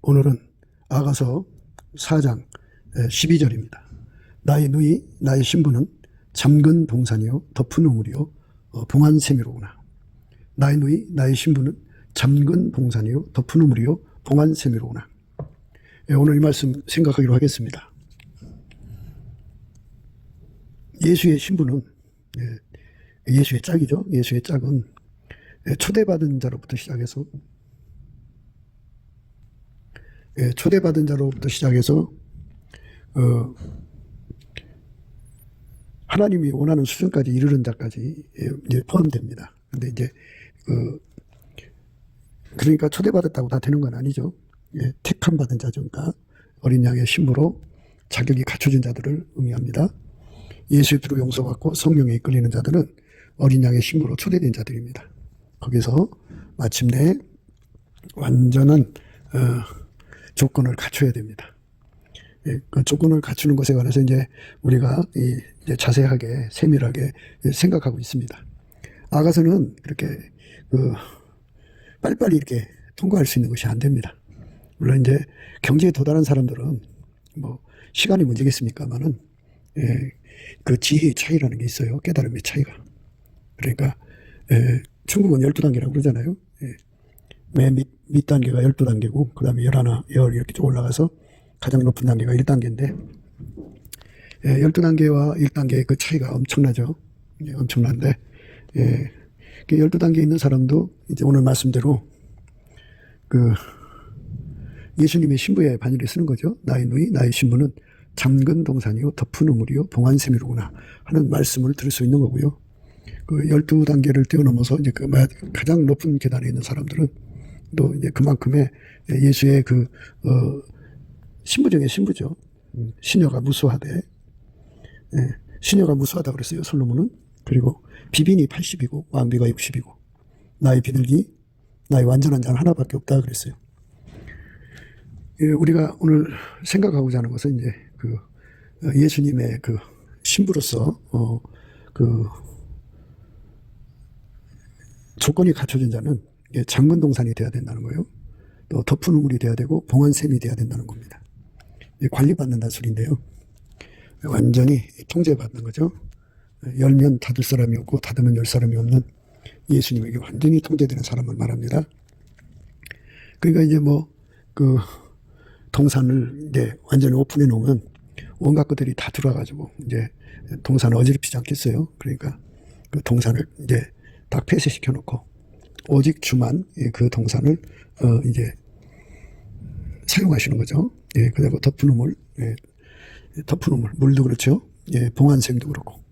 오늘은 아가서 4장 12절입니다. 나의 누이 나의 신부는 잠근 동산이요 덮은 우물이요 봉한 샘이로구나. 나의 누이 나의 신부는 잠근 동산이요 덮은 우물이요 봉한 샘이로구나. 오늘 이 말씀 생각하기로 하겠습니다. 예수의 신부는 예수의 짝이죠. 예수의 짝은 초대받은 자로부터 시작해서 하나님이 원하는 수준까지 이르는 자까지 이제 포함됩니다. 근데 이제 그러니까 초대받았다고 다 되는 건 아니죠. 택함 받은 자죠. 그러니까 어린 양의 신부로 자격이 갖춰진 자들을 의미합니다. 예수의 피로 용서받고 성령에 이끌리는 자들은 어린 양의 신부로 초대된 자들입니다. 거기서 마침내 완전한 조건을 갖춰야 됩니다. 그 조건을 갖추는 것에 관해서 이제 우리가 이제 자세하게 세밀하게 생각하고 있습니다. 아가서는 그렇게 빨리빨리 이렇게 통과할 수 있는 것이 안 됩니다. 물론 이제 경지에 도달한 사람들은 뭐 시간이 문제겠습니까만은 그 지혜의 차이라는 게 있어요. 깨달음의 차이가. 그러니까 중국은 12단계라고 그러잖아요. 맨 밑 단계가 12단계고 그 다음에 11, 10 이렇게 쭉 올라가서 가장 높은 단계가 1단계인데 12단계와 1단계의 그 차이가 엄청나죠. 엄청난데 12단계에 있는 사람도 이제 오늘 말씀대로 예수님의 신부의 반열에 쓰는 거죠. 나의 누이 나의 신부는 잠근 동산이요 덮은 우물이요 봉한 샘이로구나 하는 말씀을 들을 수 있는 거고요. 12단계를 뛰어넘어서 이제 가장 높은 계단에 있는 사람들은 또 이제 그만큼의 예수의 신부 중에 신부죠. 시녀가 무수하되, 시녀가 무수하다 그랬어요. 솔로몬은. 그리고 비빈이 80이고 왕비가 60이고 나의 비둘기, 나의 완전한 자는 하나밖에 없다 그랬어요. 우리가 오늘 생각하고자 하는 것은 이제 예수님의 신부로서 조건이 갖춰진 자는 잠근 동산이 돼야 된다는 거예요. 또 덮은 우물이 돼야 되고 봉한 샘이 돼야 된다는 겁니다. 관리받는다는 소리인데요. 완전히 통제받는 거죠. 열면 닫을 사람이 없고 닫으면 열 사람이 없는 예수님에게 완전히 통제되는 사람을 말합니다. 그러니까 이제 동산을 이제 완전히 오픈해 놓으면 온갖 것들이 다 들어와가지고 이제 동산을 어지럽히지 않겠어요. 그러니까 그 동산을 이제 딱 폐쇄시켜 놓고 오직 주만 그 동산을 이제 사용하시는 거죠. 그리고 덮은 우물, 물도 그렇죠. 봉한 샘도 그렇고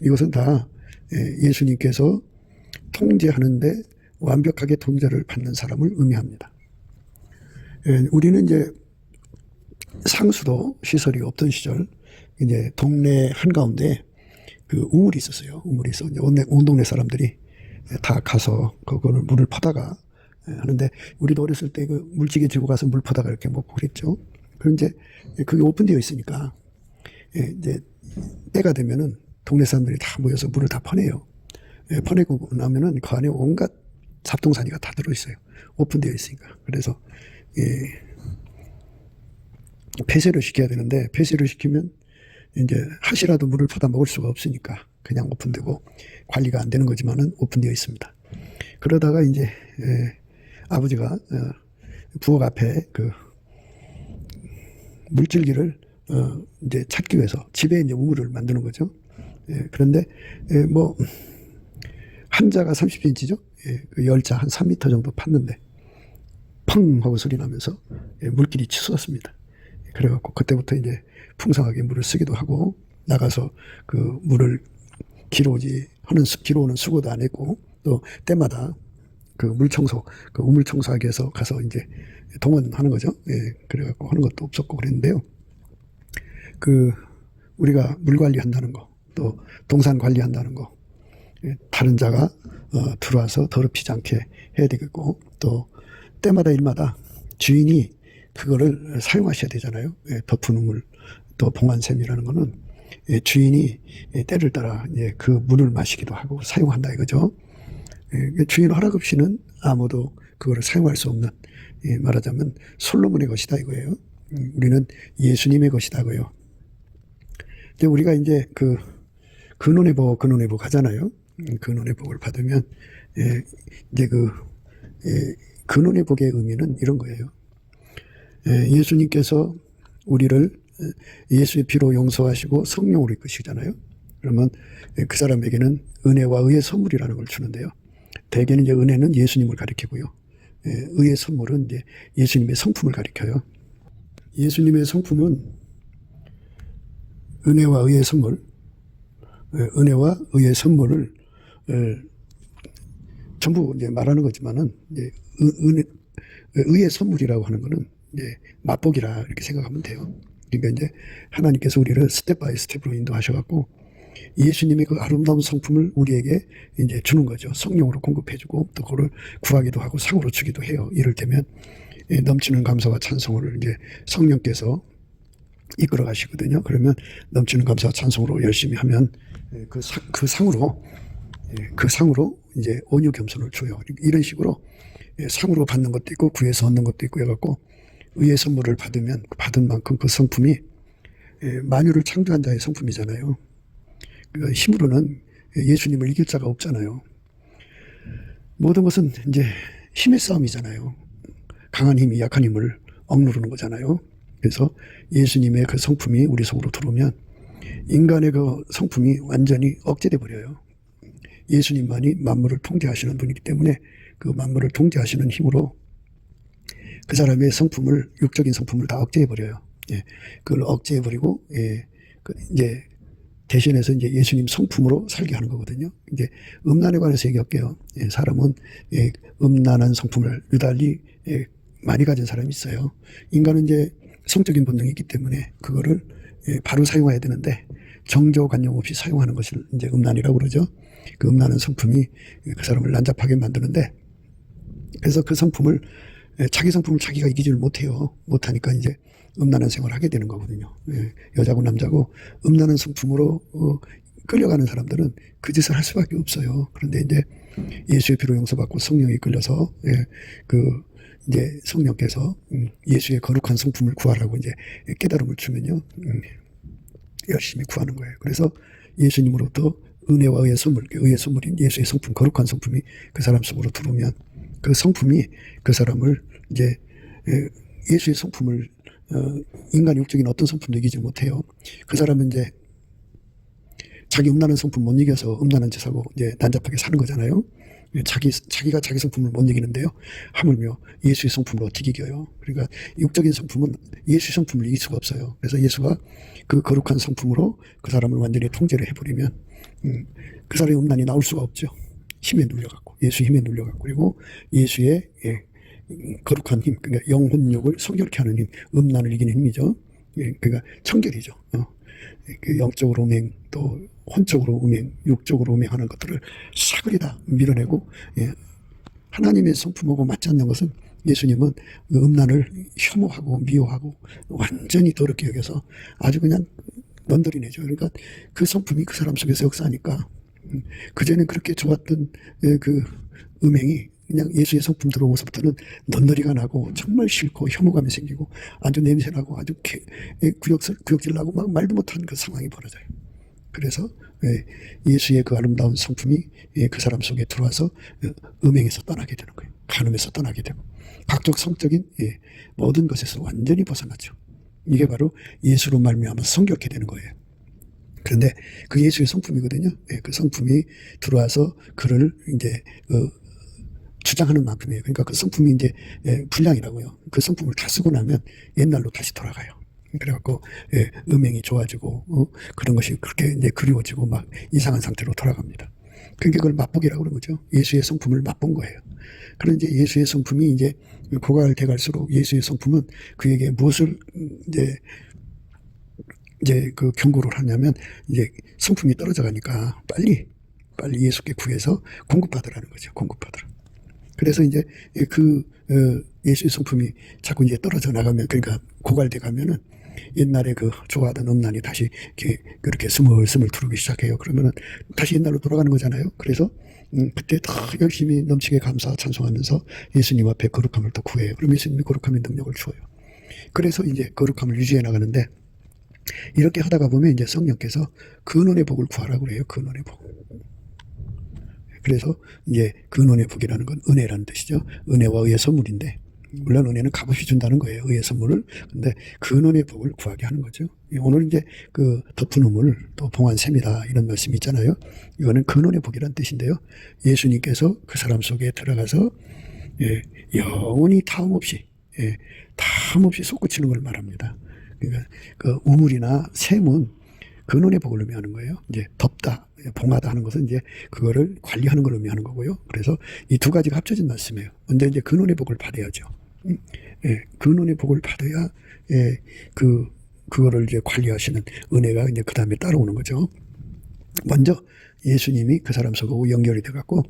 이것은 다 예수님께서 통제하는데 완벽하게 통제를 받는 사람을 의미합니다. 우리는 이제 상수도 시설이 없던 시절 이제 동네 한가운데 우물이 있었어요. 우물이 있어. 온 동네 사람들이 다 가서 그거를 물을 퍼다가 하는데 우리도 어렸을 때 물지개 들고 가서 물 퍼다가 이렇게 먹고 그랬죠. 그럼 이제 그게 오픈되어 있으니까 이제 때가 되면은 동네 사람들이 다 모여서 물을 다 퍼내요. 퍼내고 나면은 그 안에 온갖 잡동사니가 다 들어있어요. 오픈되어 있으니까. 그래서 폐쇄를 시켜야 되는데 폐쇄를 시키면 이제 하시라도 물을 퍼다 먹을 수가 없으니까 그냥 오픈되고 관리가 안 되는 거지만은 오픈되어 있습니다. 그러다가 이제 아버지가 부엌 앞에 물줄기를 이제 찾기 위해서 집에 이제 우물을 만드는 거죠. 그런데 한자가 30cm죠. 열자 한 3m 정도 팠는데 펑 하고 소리 나면서 물길이 치솟았습니다. 그래갖고 그때부터 이제 풍성하게 물을 쓰기도 하고 나가서 물을 기로오는 수고도 안 했고 또 때마다 물 청소, 우물 청소하기 위해서 가서 이제 동원하는 거죠. 그래갖고 하는 것도 없었고 그랬는데요. 우리가 물 관리한다는 거, 또 동산 관리한다는 거, 다른 자가 들어와서 더럽히지 않게 해야 되겠고 또 때마다 일마다 주인이 그거를 사용하셔야 되잖아요. 덮은 우물, 또 봉한 샘이라는 거는 주인이 때를 따라 그 물을 마시기도 하고 사용한다 이거죠. 주인 허락 없이는 아무도 그거를 사용할 수 없는, 말하자면 솔로몬의 것이다 이거예요. 우리는 예수님의 것이다고요. 근데 우리가 이제 근원의 복 하잖아요. 근원의 복을 받으면 이제 근원의 복의 의미는 이런 거예요. 예수님께서 우리를 예수의 피로 용서하시고 성령으로 이끄시잖아요. 그러면 그 사람에게는 은혜와 의의 선물이라는 걸 주는데요. 대개는 이제 은혜는 예수님을 가리키고요. 의의 선물은 이제 예수님의 성품을 가리켜요. 예수님의 성품은 은혜와 의의 선물, 은혜와 의의 선물을 전부 이제 말하는 거지만은 이제 의의 선물이라고 하는 거는 이제 맛보기라 이렇게 생각하면 돼요. 그러니까 이제 하나님께서 우리를 스텝 바이 스텝으로 인도하셔갖고 예수님의 그 아름다운 성품을 우리에게 이제 주는 거죠. 성령으로 공급해주고 또 그걸 구하기도 하고 상으로 주기도 해요. 이를테면 넘치는 감사와 찬송을 이제 성령께서 이끌어 가시거든요. 그러면 넘치는 감사와 찬송으로 열심히 하면 그 상으로 이제 온유 겸손을 줘요. 이런 식으로 상으로 받는 것도 있고 구해서 얻는 것도 있고 해갖고 의의 선물을 받으면 받은 만큼 그 성품이 만유를 창조한 자의 성품이잖아요. 그 힘으로는 예수님을 이길 자가 없잖아요. 모든 것은 이제 힘의 싸움이잖아요. 강한 힘이 약한 힘을 억누르는 거잖아요. 그래서 예수님의 그 성품이 우리 속으로 들어오면 인간의 그 성품이 완전히 억제돼 버려요. 예수님만이 만물을 통제하시는 분이기 때문에 그 만물을 통제하시는 힘으로 그 사람의 성품을, 육적인 성품을 다 억제해 버려요. 그걸 억제해 버리고 이제 대신해서 이제 예수님 성품으로 살게 하는 거거든요. 이제 음란에 관해서 얘기할게요. 사람은 음란한 성품을 유달리 많이 가진 사람이 있어요. 인간은 이제 성적인 본능이 있기 때문에 그거를 바로 사용해야 되는데 정조관용 없이 사용하는 것을 이제 음란이라고 그러죠. 그 음란한 성품이 그 사람을 난잡하게 만드는데, 그래서 그 성품을, 자기 성품을 자기가 이기지를 못해요. 못하니까 이제 음란한 생활을 하게 되는 거거든요. 여자고 남자고 음란한 성품으로 끌려가는 사람들은 그 짓을 할 수밖에 없어요. 그런데 이제 예수의 피로 용서받고 성령이 끌려서 이제 성령께서 예수의 거룩한 성품을 구하라고 이제 깨달음을 주면요, 열심히 구하는 거예요. 그래서 예수님으로부터 은혜와 의의 선물, 의의 선물인 예수의 성품, 거룩한 성품이 그 사람 속으로 들어오면 그 성품이 그 사람을 이제 예수의 성품을 인간 육적인 어떤 성품도 이기지 못해요. 그 사람은 이제 자기 음란한 성품 못 이겨서 음란한 짓 하고 이제 난잡하게 사는 거잖아요. 자기가 자기 성품을 못 이기는데요. 하물며 예수의 성품을 어떻게 이겨요? 그러니까 육적인 성품은 예수의 성품을 이길 수가 없어요. 그래서 예수가 그 거룩한 성품으로 그 사람을 완전히 통제를 해버리면 그 사람의 음란이 나올 수가 없죠. 힘에 눌려갖고, 예수 힘에 눌려갖고, 그리고 예수의 거룩한 힘, 그러니까 영혼육을 성결케 하는 힘, 음란을 이기는 힘이죠. 그러니까 청결이죠. 그 영적으로 음행, 또 혼적으로 음행, 육적으로 음행하는 것들을 사그리 다 밀어내고, 하나님의 성품하고 맞지 않는 것은 예수님은 그 음란을 혐오하고 미워하고 완전히 더럽게 여겨서 아주 그냥 넌더리내죠. 그러니까 그 성품이 그 사람 속에서 역사하니까 그전엔 그렇게 좋았던 그 음행이 그냥 예수의 성품 들어오고서부터는 넌더리가 나고 정말 싫고 혐오감이 생기고 아주 냄새나고 아주 구역질 나고 막 말도 못한 그 상황이 벌어져요. 그래서 예수의 그 아름다운 성품이 그 사람 속에 들어와서 음행에서 떠나게 되는 거예요. 간음에서 떠나게 되고 각종 성적인 모든 것에서 완전히 벗어나죠. 이게 바로 예수로 말미암아 성결케 되는 거예요. 그런데 그 예수의 성품이거든요. 그 성품이 들어와서 그를 이제 주장하는 만큼이에요. 그러니까 그 성품이 이제 분량이라고요. 그 성품을 다 쓰고 나면 옛날로 다시 돌아가요. 그래갖고 음행이 좋아지고 그런 것이 그렇게 이제 그리워지고 막 이상한 상태로 돌아갑니다. 그러니까 그걸 맛보기라고 그러는 거죠. 예수의 성품을 맛본 거예요. 그런 이제 예수의 성품이 이제 고갈 돼갈수록 예수의 성품은 그에게 무엇을 이제 그 경고를 하냐면 이제 성품이 떨어져 가니까 빨리 예수께 구해서 공급받으라는 거죠. 공급받으라. 그래서 이제 예수의 성품이 자꾸 이제 떨어져 나가면, 그러니까 고갈돼 가면은 옛날에 그 좋아하던 음란이 다시 그렇게 스물스물 들어오기 시작해요. 그러면은 다시 옛날로 돌아가는 거잖아요. 그래서 그때 더 열심히 넘치게 감사 찬송하면서 예수님 앞에 거룩함을 더 구해요. 그럼 예수님이 거룩함의 능력을 주어요. 그래서 이제 거룩함을 유지해 나가는데, 이렇게 하다가 보면 이제 성령께서 근원의 복을 구하라고 그래요. 근원의 복. 그래서 이제 근원의 복이라는 건 은혜라는 뜻이죠. 은혜와 의의 선물인데, 물론 은혜는 값없이 준다는 거예요. 의의 선물을. 근데 근원의 복을 구하게 하는 거죠. 오늘 이제 그 덮은 우물 또 봉한 샘이다 이런 말씀이 있잖아요. 이거는 근원의 복이라는 뜻인데요. 예수님께서 그 사람 속에 들어가서 영원히 타음없이 솟구치는 걸 말합니다. 그러니까 그 우물이나 샘은 근원의 복을 의미하는 거예요. 이제 덮다, 봉하다 하는 것은 이제 그거를 관리하는 걸 의미하는 거고요. 그래서 이 두 가지가 합쳐진 말씀이에요. 먼저 이제 근원의 복을 받아야죠. 근원의 복을 받아야 그거를 이제 관리하시는 은혜가 이제 그 다음에 따라오는 거죠. 먼저 예수님이 그 사람 속하고 연결이 돼갖고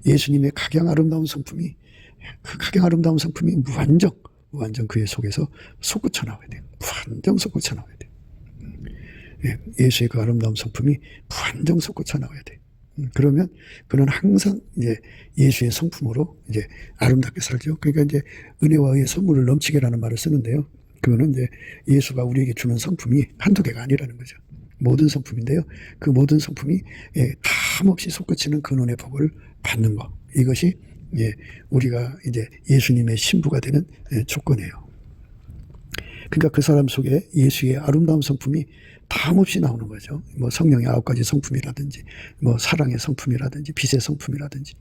예수님의 각양 아름다운 성품이, 그 각양 아름다운 성품이 무한정 그의 속에서 솟구쳐 나와야 돼요. 무한정 솟구쳐 나와야 돼요. 예수의 그 아름다운 성품이 무한정 솟구쳐 나와야 돼요. 그러면 그는 항상 이제 예수의 성품으로 이제 아름답게 살죠. 그러니까 이제 은혜와 의의 선물을 넘치게라는 말을 쓰는데요. 그거는 이제 예수가 우리에게 주는 성품이 한두 개가 아니라는 거죠. 모든 성품인데요. 그 모든 성품이 탐없이 솟구치는 근원의 복을 받는 것. 이것이 우리가 이제 예수님의 신부가 되는 조건이에요. 그러니까 그 사람 속에 예수의 아름다운 성품이 탐없이 나오는 거죠. 뭐 성령의 9가지 성품이라든지, 뭐 사랑의 성품이라든지, 빛의 성품이라든지,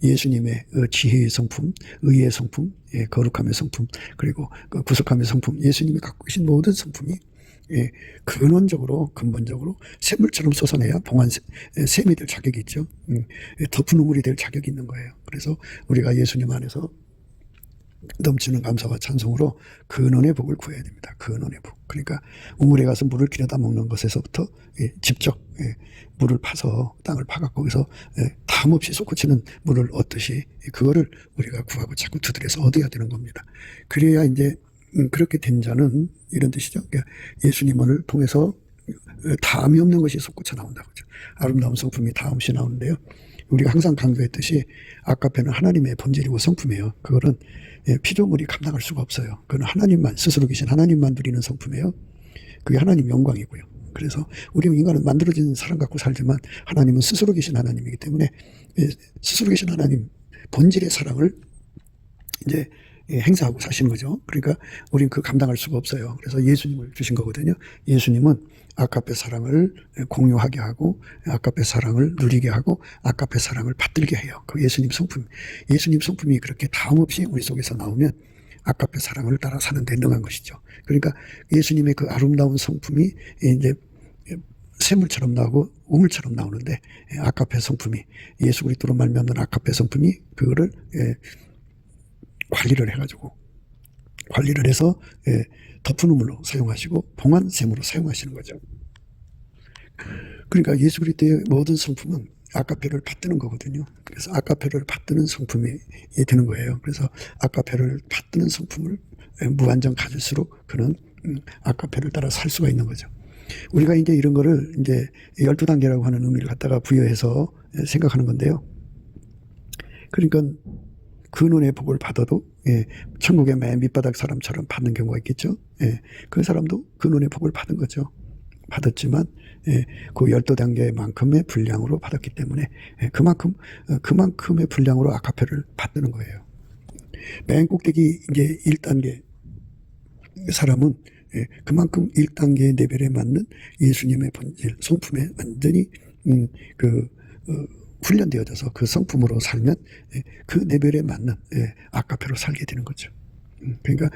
예수님의 지혜의 성품, 의의 성품, 거룩함의 성품, 그리고 그 구속함의 성품, 예수님이 갖고 계신 모든 성품이 근본적으로 샘물처럼 솟아내야 봉한 샘이 될 자격이 있죠. 덮은 우물이 될 자격이 있는 거예요. 그래서 우리가 예수님 안에서 넘치는 감사와 찬송으로 근원의 복을 구해야 됩니다. 근원의 복. 그러니까 우물에 가서 물을 길어다 먹는 것에서부터 직접 물을 파서 땅을 파갖고 거기서 탐없이 솟구치는 물을 얻듯이 그거를 우리가 구하고 자꾸 두드려서 얻어야 되는 겁니다. 그래야 이제 그렇게 된 자는 이런 뜻이죠. 그러니까 예수님을 통해서 다함이 없는 것이 솟구쳐 나온다고 하죠. 아름다운 성품이 다함없이 나오는데요. 우리가 항상 강조했듯이 아까페는 하나님의 본질이고 성품이에요. 그거는 피조물이 감당할 수가 없어요. 그건 하나님만, 스스로 계신 하나님만 누리는 성품이에요. 그게 하나님 영광이고요. 그래서 우리 인간은 만들어진 사람 갖고 살지만 하나님은 스스로 계신 하나님이기 때문에 스스로 계신 하나님 본질의 사랑을 이제 행사하고 사시는 거죠. 그러니까 우리는 그 감당할 수가 없어요. 그래서 예수님을 주신 거거든요. 예수님은 아까페 사랑을 공유하게 하고 아까페 사랑을 누리게 하고 아까페 사랑을 받들게 해요. 그 예수님 성품, 예수님 성품이 그렇게 다음없이 우리 속에서 나오면 아까페 사랑을 따라 사는 데 능한 것이죠. 그러니까 예수님의 그 아름다운 성품이 이제 샘물처럼 나오고 우물처럼 나오는데 아까페 성품이 예수 그리스도로 말미암는 아까페 성품이 그거를 관리를 해서 덮은 우물로 사용하시고 봉한 샘으로 사용하시는 거죠. 그러니까 예수 그리스도의 모든 성품은 아까페를 받드는 거거든요. 그래서 아까페를 받드는 성품이 되는 거예요. 그래서 아까페를 받드는 성품을 무한정 가질수록 그는 아까페를 따라 살 수가 있는 거죠. 우리가 이제 이런 거를 이제 12단계라고 하는 의미를 갖다가 부여해서 생각하는 건데요. 그러니까 근원의 복을 받아도 천국의 맨 밑바닥 사람처럼 받는 경우가 있겠죠. 그 사람도 근원의 복을 받은 거죠. 받았지만 그 12단계만큼의 분량으로 받았기 때문에 그만큼의 분량으로 아카페를 받는 거예요. 맨 꼭대기 이제 1단계 사람은 그만큼 1단계의 레벨에 맞는 예수님의 본질, 성품에 완전히 훈련되어져서 그 성품으로 살면 그 레벨에 맞는 아카페로 살게 되는 거죠. 그러니까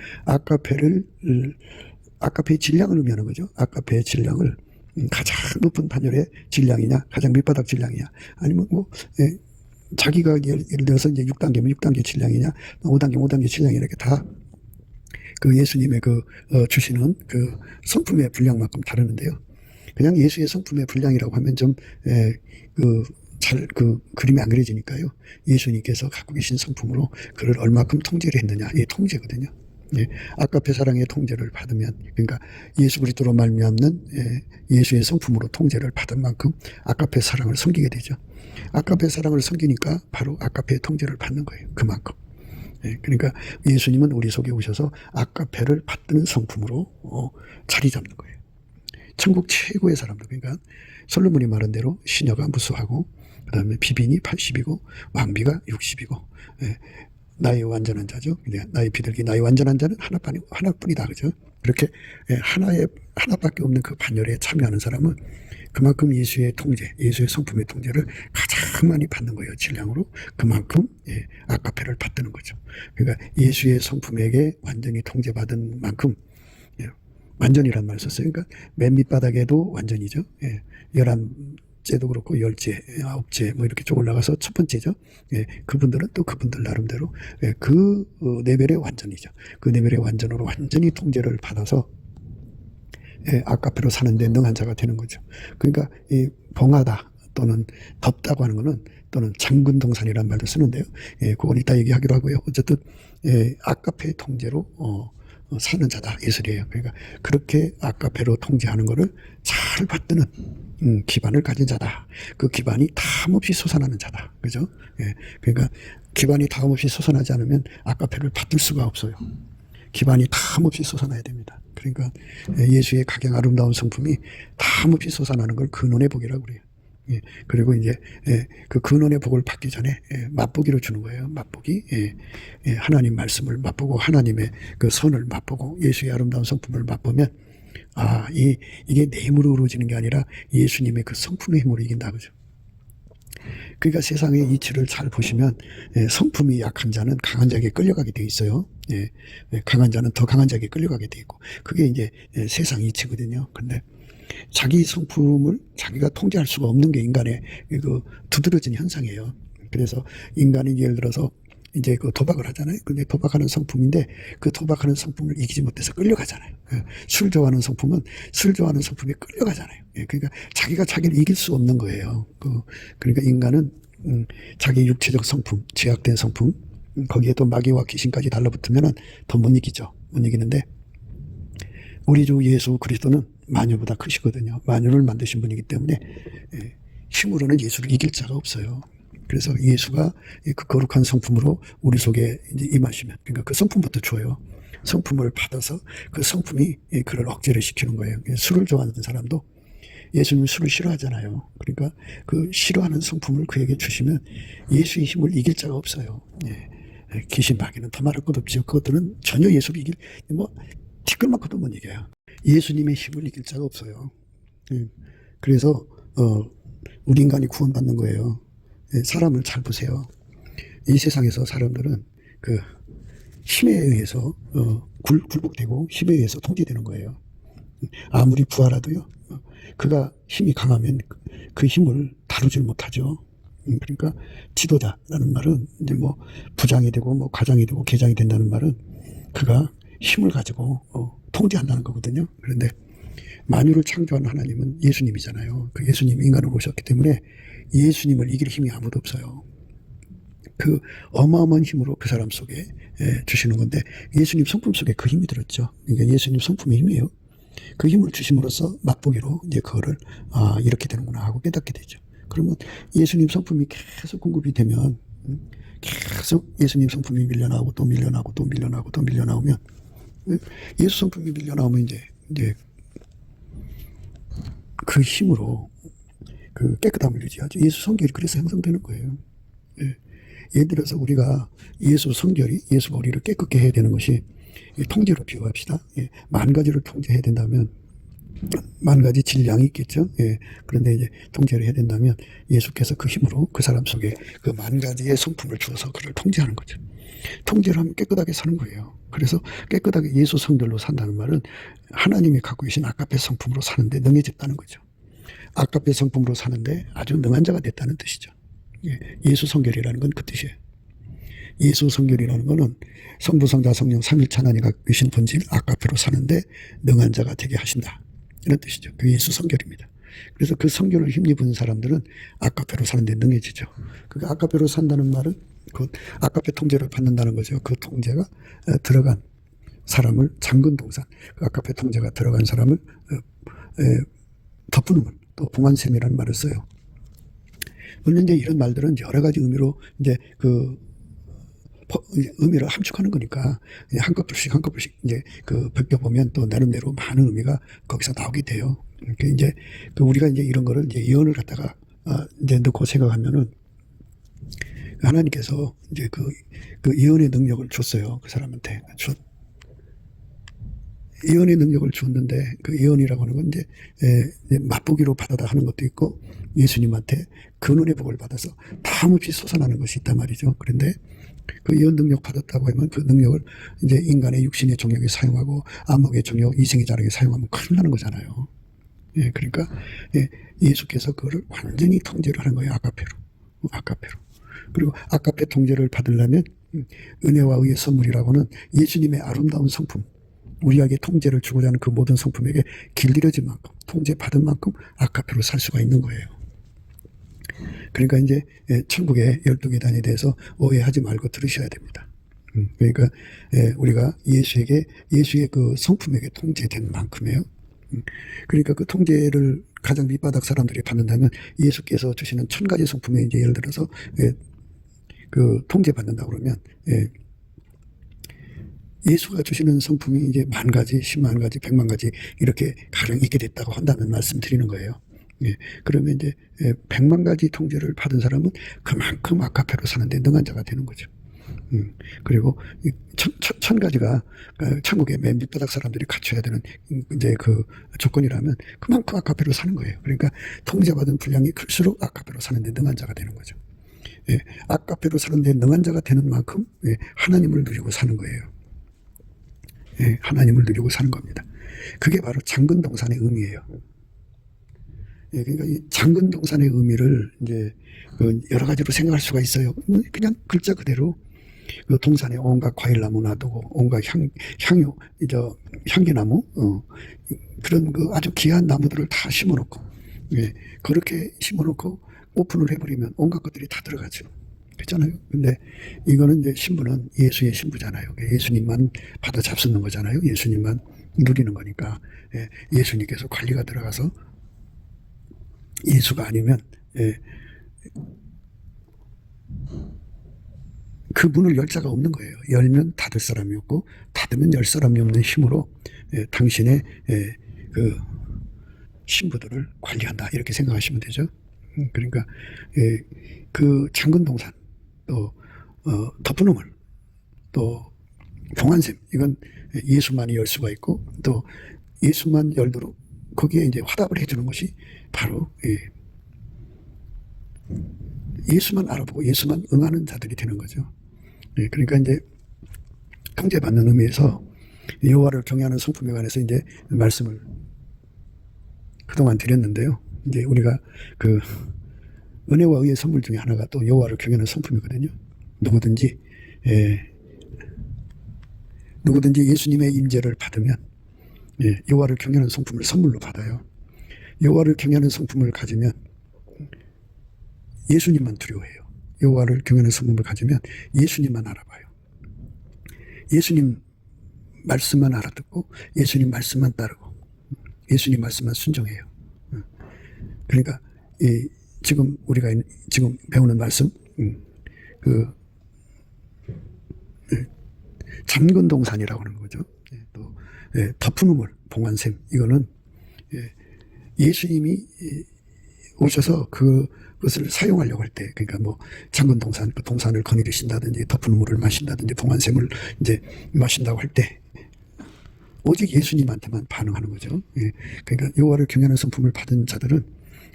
아카페의 질량을 의미하는 거죠. 아카페의 질량을 가장 높은 단열의 질량이냐, 가장 밑바닥 질량이냐, 아니면 자기가 예를 들어서 이제 6단계면 6단계 질량이냐, 5단계 질량이냐, 이렇게 다 그 예수님의 주시는 그 성품의 분량만큼 다르는데요. 그냥 예수의 성품의 분량이라고 하면 좀, 그림이 안 그려지니까요. 예수님께서 갖고 계신 성품으로 그를 얼마큼 통제를 했느냐, 이 통제거든요. 예, 아가페 사랑의 통제를 받으면, 그러니까 예수 그리스도로 말미암는 예수의 성품으로 통제를 받은 만큼 아가페 사랑을 섬기게 되죠. 아가페 사랑을 섬기니까 바로 아가페의 통제를 받는 거예요. 그만큼. 예, 그러니까 예수님은 우리 속에 오셔서 아가페를 받드는 성품으로 자리 잡는 거예요. 천국 최고의 사람들, 그러니까 솔로몬이 말한 대로 시녀가 무수하고, 그 다음에 비빈이 80이고 왕비가 60이고, 예, 나의 완전한 자죠. 나의 비둘기, 나의 완전한 자는 하나뿐이다. 그죠? 그렇게 하나밖에 없는 그 반열에 참여하는 사람은 그만큼 예수의 통제, 예수의 성품의 통제를 가장 많이 받는 거예요. 질량으로. 그만큼 아가페를 받드는 거죠. 그러니까 예수의 성품에게 완전히 통제받은 만큼, 완전이란 말을 썼어요. 그러니까 맨 밑바닥에도 완전이죠. 11제도 그렇고 10제, 9제 뭐 이렇게 쭉 올라가서 첫 번째죠. 그분들은 또 그분들 나름대로 그 레벨의 완전이죠. 그 레벨의 완전으로 완전히 통제를 받아서 아가페로 사는데 능한 자가 되는 거죠. 그러니까 이 봉하다 또는 덥다고 하는 거는, 또는 장근동산이라는 말도 쓰는데요. 그건 이따 얘기하기로 하고요. 어쨌든 아가페의 통제로 사는 자다, 예술이에요. 그러니까 그렇게 아가페로 통제하는 거를 잘 받드는 기반을 가진 자다. 그 기반이 탐없이 솟아나는 자다. 그죠? 그러니까 기반이 탐없이 솟아나지 않으면 아가페를 받들 수가 없어요. 기반이 탐없이 솟아나야 됩니다. 그러니까 예수의 가장 아름다운 성품이 탐없이 솟아나는 걸 근원의 복이라고 그래요. 그리고 이제 그 근원의 복을 받기 전에 맛보기로 주는 거예요. 맛보기. 하나님 말씀을 맛보고 하나님의 그 선을 맛보고 예수의 아름다운 성품을 맛보면, 이게 내 힘으로 이루어지는 게 아니라 예수님의 그 성품의 힘으로 이긴다. 그죠? 그러니까 세상의 이치를 잘 보시면 성품이 약한 자는 강한 자에게 끌려가게 돼 있어요. 강한 자는 더 강한 자에게 끌려가게 돼 있고, 그게 이제 세상 이치거든요. 근데 자기 성품을 자기가 통제할 수가 없는 게 인간의 그 두드러진 현상이에요. 그래서 인간이 예를 들어서 이제 그 도박을 하잖아요. 근데 도박하는 성품인데 그 도박하는 성품을 이기지 못해서 끌려가잖아요. 술 좋아하는 성품은 술 좋아하는 성품에 끌려가잖아요. 그러니까 자기가 자기를 이길 수 없는 거예요. 그러니까 인간은 자기 육체적 성품, 제약된 성품, 거기에 또 마귀와 귀신까지 달라붙으면 더 못 이기죠. 못 이기는데 우리 주 예수 그리스도는 마녀보다 크시거든요. 마녀를 만드신 분이기 때문에 힘으로는 예수를 이길 자가 없어요. 그래서 예수가 그 거룩한 성품으로 우리 속에 이제 임하시면, 그러니까 그 성품부터 줘요. 성품을 받아서 그 성품이 그를 억제를 시키는 거예요. 술을 좋아하는 사람도 예수님 술을 싫어하잖아요. 그러니까 그 싫어하는 성품을 그에게 주시면 예수의 힘을 이길 자가 없어요. 귀신 마귀는 더 말할 것 없죠. 그것들은 전혀 예수를 이길, 티끌만큼도 못 이겨요. 예수님의 힘을 이길 자가 없어요. 그래서 우리 인간이 구원받는 거예요. 사람을 잘 보세요. 이 세상에서 사람들은 그 힘에 의해서 굴복되고 힘에 의해서 통제되는 거예요. 아무리 부하라도요, 그가 힘이 강하면 그 힘을 다루질 못하죠. 그러니까 지도자라는 말은 이제 뭐 부장이 되고 뭐 과장이 되고 계장이 된다는 말은 그가 힘을 가지고 통제한다는 거거든요. 그런데 만유를 창조한 하나님은 예수님이잖아요. 그 예수님이 인간으로 오셨기 때문에 예수님을 이길 힘이 아무도 없어요. 그 어마어마한 힘으로 그 사람 속에 주시는 건데, 예수님 성품 속에 그 힘이 들었죠. 그러니까 예수님 성품의 힘이에요. 그 힘을 주심으로써 맛보기로 이제 그거를 이렇게 되는구나 하고 깨닫게 되죠. 그러면 예수님 성품이 계속 공급이 되면, 계속 예수님 성품이 밀려나오고 또 밀려나오고 또 밀려나오고 또 밀려나오면, 예수 성품이 밀려나오면 이제 그 힘으로 그 깨끗함을 유지하죠. 예수 성결이 그래서 형성되는 거예요. 예를 들어서 우리가 예수 성결이, 예수가 우리를 깨끗게 해야 되는 것이 통제로 비유합시다. 만 가지를 통제해야 된다면 만 가지 질량이 있겠죠. 그런데 이제 통제를 해야 된다면 예수께서 그 힘으로 그 사람 속에 그 만 가지의 성품을 주어서 그를 통제하는 거죠. 통제를 하면 깨끗하게 사는 거예요. 그래서 깨끗하게 예수 성결로 산다는 말은 하나님이 갖고 계신 아가페 성품으로 사는데 능해졌다는 거죠. 아가페 성품으로 사는데 아주 능한 자가 됐다는 뜻이죠. 예수 성결이라는 건 그 뜻이에요. 예수 성결이라는 거는 성부, 성자, 성령 삼일체 하나님이 갖고 계신 본질 아가페로 사는데 능한 자가 되게 하신다, 이런 뜻이죠. 그 예수 성결입니다. 그래서 그 성결을 힘입은 사람들은 아가페로 사는데 능해지죠. 그 아가페로 산다는 말은 그 아가페 통제를 받는다는 거죠. 그 통제가 들어간 사람을 잠근 동산, 그 아카페 통제가 들어간 사람을 덮어놓으면 또 봉안샘이라는 말을 써요. 물론 이제 이런 말들은 여러 가지 의미로 이제 그 의미를 함축하는 거니까 한꺼풀씩 이제 그 벗겨보면 또 나름대로 많은 의미가 거기서 나오게 돼요. 그러니까 이제 그 우리가 이제 이런 거를 이제 예언을 갖다가 이제 넣고 생각하면은 하나님께서 이제 그 예언의 능력을 줬어요. 그 사람한테. 예언의 능력을 줬는데 그 예언이라고 하는 건 이제 맛보기로 받아다 하는 것도 있고 예수님한테 근원의 복을 받아서 다함없이 솟아나는 것이 있단 말이죠. 그런데 그 예언 능력 받았다고 하면 그 능력을 이제 인간의 육신의 정력에 사용하고 암흑의 정력, 이생의 자력에 사용하면 큰일 나는 거잖아요. 예, 그러니까 예수께서 그거를 완전히 통제를 하는 거예요. 아카페로. 그리고 아카페 통제를 받으려면 은혜와 의의 선물이라고는 예수님의 아름다운 성품, 우리에게 통제를 주고자 하는 그 모든 성품에게 길들여진 만큼, 통제받은 만큼 아카페로 살 수가 있는 거예요. 그러니까 이제 천국의 12계단에 대해서 오해하지 말고 들으셔야 됩니다. 그러니까 우리가 예수의 그 성품에게 통제된 만큼이에요. 그러니까 그 통제를 가장 밑바닥 사람들이 받는다면 예수께서 주시는 1000가지 성품에 이제 예를 들어서 그 통제받는다 그러면 예수가 주시는 성품이 이제 10,000가지, 100,000가지, 100,000가지 이렇게 가령 있게 됐다고 한다는 말씀 드리는 거예요. 예, 그러면 이제 100,000가지 통제를 받은 사람은 그만큼 아카페로 사는데 능한 자가 되는 거죠. 그리고 1000가지가 천국의 맨 밑바닥 사람들이 갖춰야 되는 이제 그 조건이라면 그만큼 아카페로 사는 거예요. 그러니까 통제받은 분량이 클수록 아카페로 사는데 능한 자가 되는 거죠. 예, 아카페로 사는데 능한 자가 되는 만큼 하나님을 누리고 사는 거예요. 예, 하나님을 누리고 사는 겁니다. 그게 바로 잠근동산의 의미예요. 예, 그러니까 이 잠근동산의 의미를 이제 여러 가지로 생각할 수가 있어요. 그냥 글자 그대로 그 동산에 온갖 과일나무 놔두고 온갖 향기나무 그런 그 아주 귀한 나무들을 다 심어놓고 그렇게 심어놓고 오픈을 해버리면 온갖 것들이 다 들어가죠. 그렇잖아요. 근데 이거는 이제 신부는 예수의 신부잖아요. 예수님만 받아 잡수는 거잖아요. 예수님만 누리는 거니까 예수님께서 관리가 들어가서 예수가 아니면 그 문을 열 자가 없는 거예요. 열면 닫을 사람이 없고 닫으면 열 사람이 없는 힘으로 당신의 그 신부들을 관리한다 이렇게 생각하시면 되죠. 그러니까 그 잠근동산 또 덮어놓음을 또 봉안샘 이건 예수만이 열 수가 있고 또 예수만 열도록 거기에 이제 화답을 해주는 것이 바로 예수만 알아보고 예수만 응하는 자들이 되는 거죠. 그러니까 이제 통제받는 의미에서 여호와를 경외하는 성품에 관해서 이제 말씀을 그동안 드렸는데요. 이제 우리가 그 은혜와 의의 선물 중에 하나가 또 여호와를 경외하는 성품이거든요. 누구든지 예수님의 임재를 받으면 여호와를 경외하는 성품을 선물로 받아요. 여호와를 경외하는 성품을 가지면 예수님만 두려워해요. 여호와를 경외하는 성품을 가지면 예수님만 알아봐요. 예수님 말씀만 알아듣고 예수님 말씀만 따르고 예수님 말씀만 순종해요. 그러니까 지금 우리가 지금 배우는 말씀 그 잠근동산이라고 하는 거죠. 또 덮어놓음을 봉안샘 이거는 예수님이 오셔서 그것을 사용하려고 할 때, 그러니까 뭐 잠근동산, 그 동산을 거느리신다든지 덮어놓음을 마신다든지 봉안샘을 이제 마신다고 할 때 오직 예수님한테만 반응하는 거죠. 그러니까 여호와를 경외하는 성품을 받은 자들은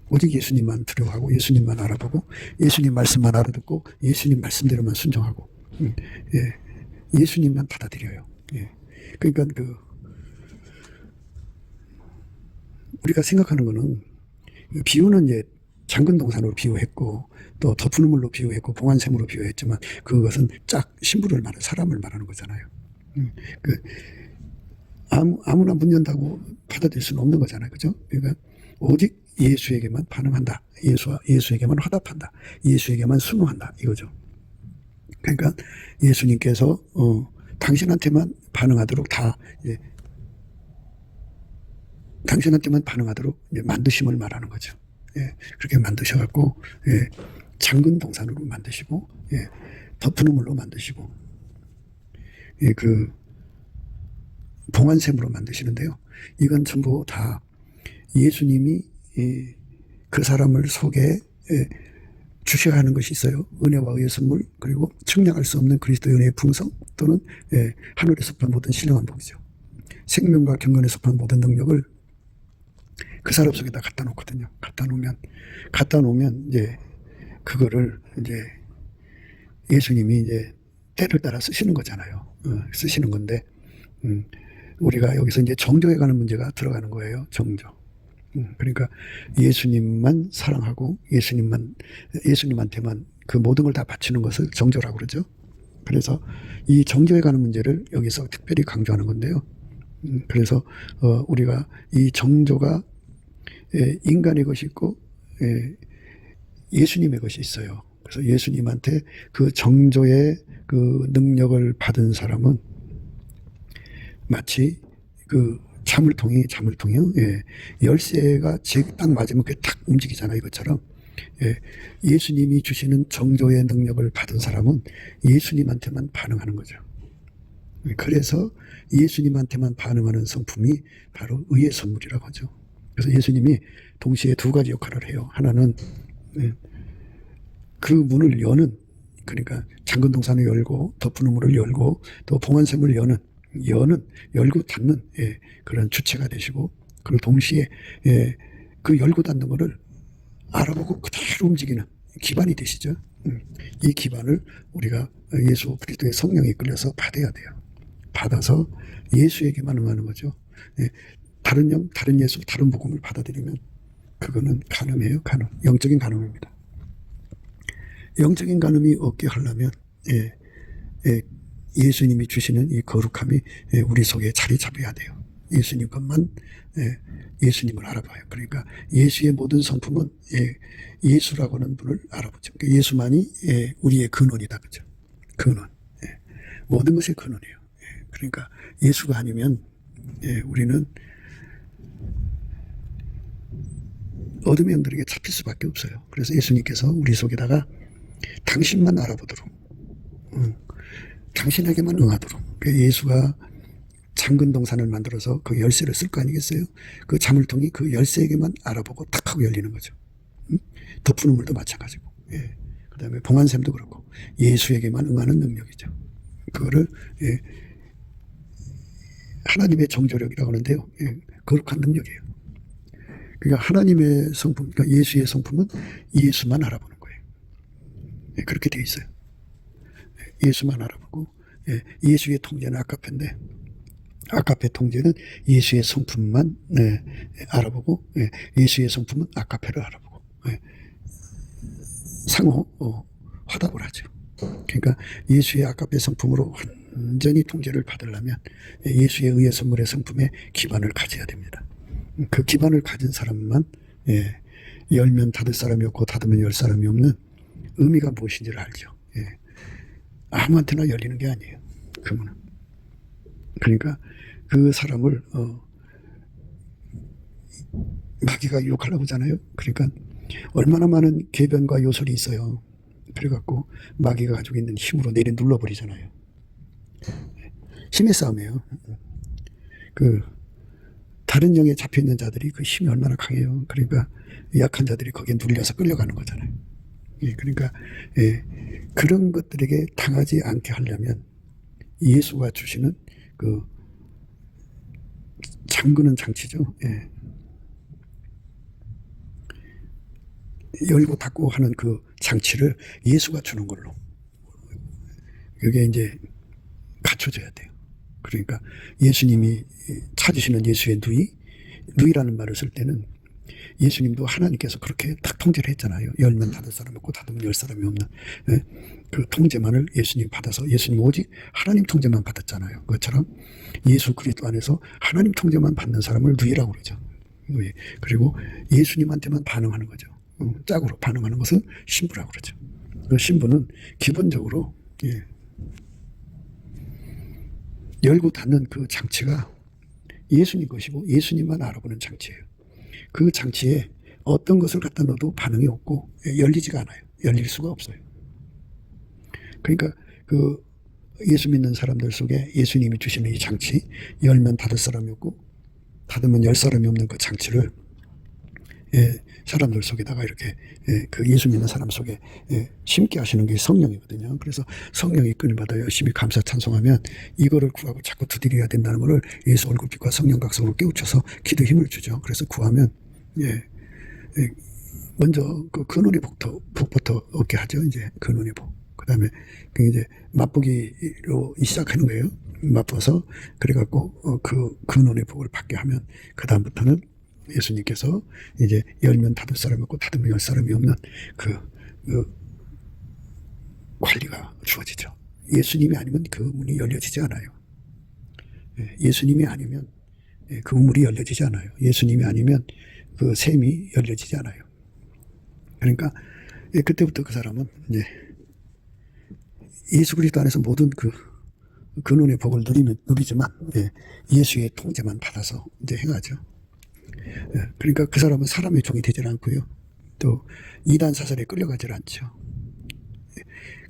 오직 예수님만 두려워하고 예수님만 알아보고 예수님 말씀만 알아듣고 예수님 말씀대로만 순종하고 예수님만 받아들여요. 그러니까 우리가 생각하는 거는 비유는 이제 잠근동산으로 비유했고 또 덮어놓음으로 비유했고 봉안샘으로 비유했지만 그것은 짝 신부를 말하는 사람을 말하는 거잖아요. 아무나 문 연다고 받아들일 수는 없는 거잖아요. 그죠? 그러니까 오직 예수에게만 반응한다. 예수에게만 화답한다. 예수에게만 순응한다. 이거죠. 그러니까 예수님께서 당신한테만 반응하도록 다 당신한테만 반응하도록 만드심을 말하는 거죠. 그렇게 만드셔갖고 잠근 동산으로 만드시고 덮은 우물로 만드시고 그 봉안샘으로 만드시는데요. 이건 전부 다 예수님이 그 사람을 속에 주셔야 하는 것이 있어요. 은혜와 의의 선물, 그리고 측량할 수 없는 그리스도의 은혜의 풍성, 또는 하늘에 속한 모든 신령한 복이죠. 생명과 경건에 속한 모든 능력을 그 사람 속에다 갖다 놓거든요. 갖다 놓으면 이제 그거를 이제 예수님이 이제 때를 따라 쓰시는 거잖아요. 쓰시는 건데, 우리가 여기서 이제 정조에 가는 문제가 들어가는 거예요. 정조. 그러니까 예수님만 사랑하고 예수님한테만 그 모든 걸 다 바치는 것을 정조라고 그러죠. 그래서 이 정조에 가는 문제를 여기서 특별히 강조하는 건데요. 그래서 우리가 이 정조가 인간의 것이 있고 예수님의 것이 있어요. 그래서 예수님한테 그 정조의 그 능력을 받은 사람은 마치 그 자물통이요. 열쇠가 딱 맞으면 그게 탁 움직이잖아요. 이것처럼. 예수님이 주시는 정조의 능력을 받은 사람은 예수님한테만 반응하는 거죠. 그래서 예수님한테만 반응하는 성품이 바로 의의 선물이라고 하죠. 그래서 예수님이 동시에 두 가지 역할을 해요. 하나는 그 문을 여는, 그러니까 잠근 동산을 열고 덮은 우물을 열고 또 봉안샘을 열고 닫는 그런 주체가 되시고, 그리고 동시에 그 열고 닫는 것을 알아보고 그대로 움직이는 기반이 되시죠. 이 기반을 우리가 예수 그리스도의 성령이 이끌려서 받아야 돼요. 받아서 예수에게만 응하는 거죠. 다른 예수, 다른 복음을 받아들이면 그거는 간음이에요. 간음. 영적인 간음입니다. 영적인 간음이 없게 하려면 예수님이 주시는 이 거룩함이 우리 속에 자리 잡아야 돼요. 예수님 것만 예수님을 알아봐요. 그러니까 예수의 모든 성품은 예수라고 하는 분을 알아보죠. 그러니까 예수만이 우리의 근원이다. 그죠? 근원. 모든 것의 근원이에요. 그러니까 예수가 아니면 우리는 어둠의 영들에게 잡힐 수밖에 없어요. 그래서 예수님께서 우리 속에다가 당신만 알아보도록, 당신에게만 응하도록, 예수가 잠근 동산을 만들어서 그 열쇠를 쓸 거 아니겠어요? 그 자물통이 그 열쇠에게만 알아보고 탁 하고 열리는 거죠. 덮은 우물도 마찬가지고, 그 다음에 봉안샘도 그렇고 예수에게만 응하는 능력이죠. 그거를 하나님의 정조력이라고 하는데요. 거룩한 능력이에요. 그러니까 하나님의 성품, 그러니까 예수의 성품은 예수만 알아보는 거예요. 그렇게 되어 있어요. 예수만 알아보고, 예수의 통제는 아카페인데, 아카페 통제는 예수의 성품만 알아보고, 예수의 성품은 아카페를 알아보고, 상호 화답을 하죠. 그러니까 예수의 아카페 성품으로 완전히 통제를 받으려면 예수의 의의 선물의 성품에 기반을 가져야 됩니다. 그 기반을 가진 사람만 열면 닫을 사람이 없고 닫으면 열 사람이 없는 의미가 무엇인지를 알죠. 아무한테나 열리는 게 아니에요. 그 문은. 그러니까 그 사람을 마귀가 유혹하려고 하잖아요. 그러니까 얼마나 많은 궤변과 요술이 있어요. 그래갖고 마귀가 가지고 있는 힘으로 내리 눌러버리잖아요. 힘의 싸움이에요. 그 다른 영에 잡혀있는 자들이 그 힘이 얼마나 강해요. 그러니까 약한 자들이 거기에 눌려서 끌려가는 거잖아요. 그러니까 그런 것들에게 당하지 않게 하려면 예수가 주시는 그 잠그는 장치죠. 열고 닫고 하는 그 장치를 예수가 주는 걸로 그게 이제 갖춰져야 돼요. 그러니까 예수님이 찾으시는 예수의 누이라는 말을 쓸 때는 예수님도 하나님께서 그렇게 딱 통제를 했잖아요. 열면 닫을 사람이 없고 닫으면 열 사람이 없는 그 통제만을 예수님 받아서 예수님 오직 하나님 통제만 받았잖아요. 그것처럼 예수 그리스도 안에서 하나님 통제만 받는 사람을 누이라고 그러죠. 누이. 그리고 예수님한테만 반응하는 거죠. 짝으로 반응하는 것은 신부라고 그러죠. 그 신부는 기본적으로 열고 닫는 그 장치가 예수님 것이고 예수님만 알아보는 장치예요. 그 장치에 어떤 것을 갖다 넣어도 반응이 없고 열리지가 않아요. 열릴 수가 없어요. 그러니까 그 예수 믿는 사람들 속에 예수님이 주시는 이 장치, 열면 닫을 사람이 없고 닫으면 열 사람이 없는 그 장치를 사람들 속에다가 이렇게 그 예수 믿는 사람 속에 심게 하시는 게 성령이거든요. 그래서 성령이 이끌림받아 열심히 감사 찬송하면 이거를 구하고 자꾸 두드려야 된다는 것을 예수 얼굴빛과 성령 각성으로 깨우쳐서 기도 힘을 주죠. 그래서 구하면 먼저 그 근원의 복부터 얻게 하죠. 이제 근원의 복. 그다음에 그 이제 맛보기로 시작하는 거예요. 맛봐서 그래갖고 그 근원의 복을 받게 하면 그 다음부터는 예수님께서 이제 열면 닫을 사람이 없고 닫으면 열 사람이 없는 그 관리가 주어지죠. 예수님이 아니면 그 문이 열려지지 않아요. 예수님이 아니면 그 우물이 열려지지 않아요. 예수님이 아니면 그 샘이 열려지지 않아요. 그러니까 그때부터 그 사람은 이제 예수 그리스도 안에서 모든 그 근원의 복을 누리지만 예수의 통제만 받아서 이제 행하죠. 그러니까 그 사람은 사람의 종이 되질 않고요. 또 이단 사설에 끌려가질 않죠.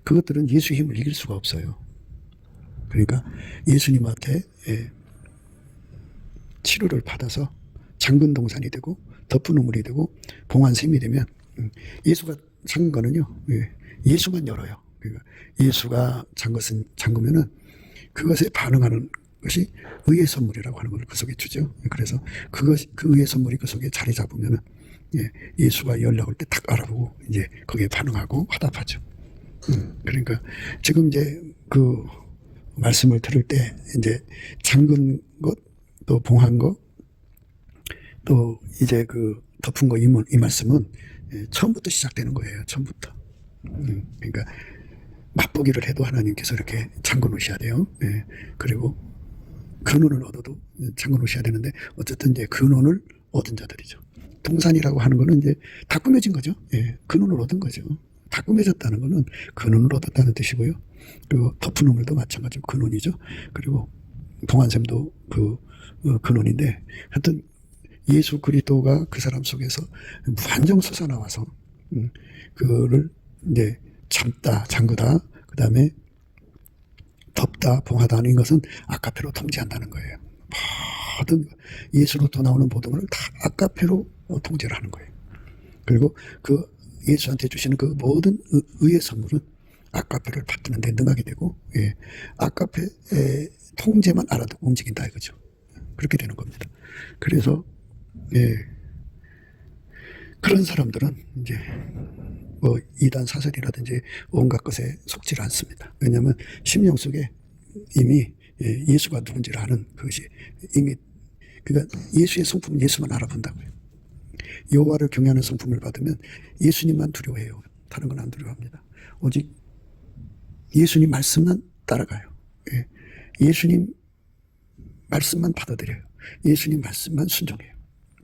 그것들은 예수의 힘을 이길 수가 없어요. 그러니까 예수님한테 치료를 받아서 잠근 동산이 되고 덮은 우물이 되고 봉한 샘이 되면 예수가 잠근 거는요. 예수만 열어요. 그러니까 예수가 잠그면은 그것에 반응하는 것이 의의 선물이라고 하는 걸 그 속에 주죠. 그래서 그 의의 선물이 그 속에 자리 잡으면은 예수가 연락올 때 딱 알아보고 이제 거기에 반응하고 화답하죠. 그러니까 지금 이제 그 말씀을 들을 때 이제 잠근 것, 또 봉한 것, 또 이제 그 덮은 거 이 말씀은 처음부터 시작되는 거예요. 처음부터. 그러니까 맛보기를 해도 하나님께서 이렇게 잠궈 놓으셔야 돼요. 그리고 근원을 얻어도 잠궈 놓으셔야 되는데 어쨌든 이제 근원을 얻은 자들이죠. 동산이라고 하는 거는 이제 다 꾸며진 거죠. 근원을 얻은 거죠. 다 꾸며졌다는 거는 근원을 얻었다는 뜻이고요. 그리고 덮은 우물도 마찬가지로 근원이죠. 그리고 봉한샘도 그 근원인데 하여튼 예수 그리스도가 그 사람 속에서 무한정 솟아나와서 그를 이제 잠다, 잠그다, 그 다음에 덮다, 봉하다 하는 것은 아까페로 통제한다는 거예요. 모든 예수로부터 나오는 모든 것을 다 아까페로 통제를 하는 거예요. 그리고 그 예수한테 주시는 그 모든 의의 선물은 아까페를 받드는 데 능하게 되고 아까페 통제만 알아두고 움직인다 이거죠. 그렇게 되는 겁니다. 그래서 그런 사람들은 이제 뭐 이단 사설이라든지 온갖 것에 속지를 않습니다. 왜냐하면 심령 속에 이미 예수가 누군지를 아는 그것이 이미 그러니까 예수의 성품은 예수만 알아본다고요. 여호와를 경외하는 성품을 받으면 예수님만 두려워해요. 다른 건 안 두려워합니다. 오직 예수님 말씀만 따라가요. 예수님 말씀만 받아들여요. 예수님 말씀만 순종해요.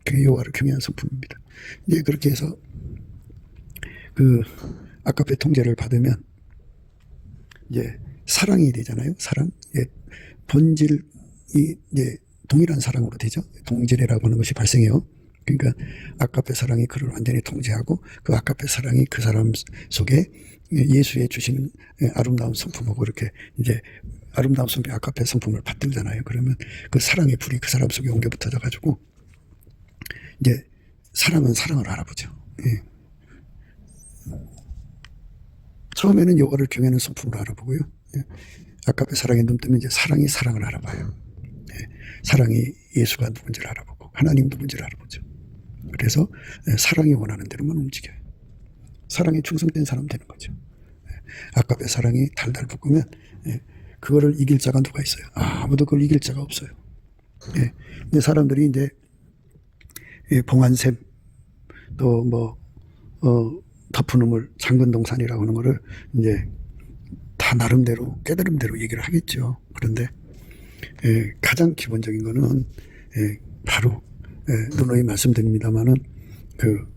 그게 여호와를 경외하는 성품입니다. 이제 그렇게 해서 그 아까페 통제를 받으면 이제 사랑이 되잖아요. 사랑. 본질이 이제 동일한 사랑으로 되죠. 동질이라고 하는 것이 발생해요. 그러니까 아까페 사랑이 그를 완전히 통제하고 그 아까페 사랑이 그 사람 속에 예수의 주시는 아름다운 성품하고 이렇게 이제 아름다운 성품 아까페 성품을 받들잖아요. 그러면 그 사랑의 불이 그 사람 속에 옮겨 붙어져 가지고 이제 사랑은 사랑을 알아보죠. 처음에는 여호와를 경외하는 성품으로 알아보고요. 아까페 사랑에 눈 뜨면 이제 사랑이 사랑을 알아봐요. 사랑이 예수가 누군지를 알아보고 하나님 누군지를 알아보죠. 그래서 사랑이 원하는 대로만 움직여요. 사랑에 충성된 사람 되는 거죠. 아까페 사랑이 달달 볶으면 그거를 이길 자가 누가 있어요? 아무도 그걸 이길 자가 없어요. 근데 사람들이 이제 봉한샘 또 뭐 덮은 우물 잠근 동산이라고 하는 거를 이제 다 나름대로 깨달음대로 얘기를 하겠죠. 그런데 가장 기본적인 거는 바로 누누이 말씀드립니다만은 그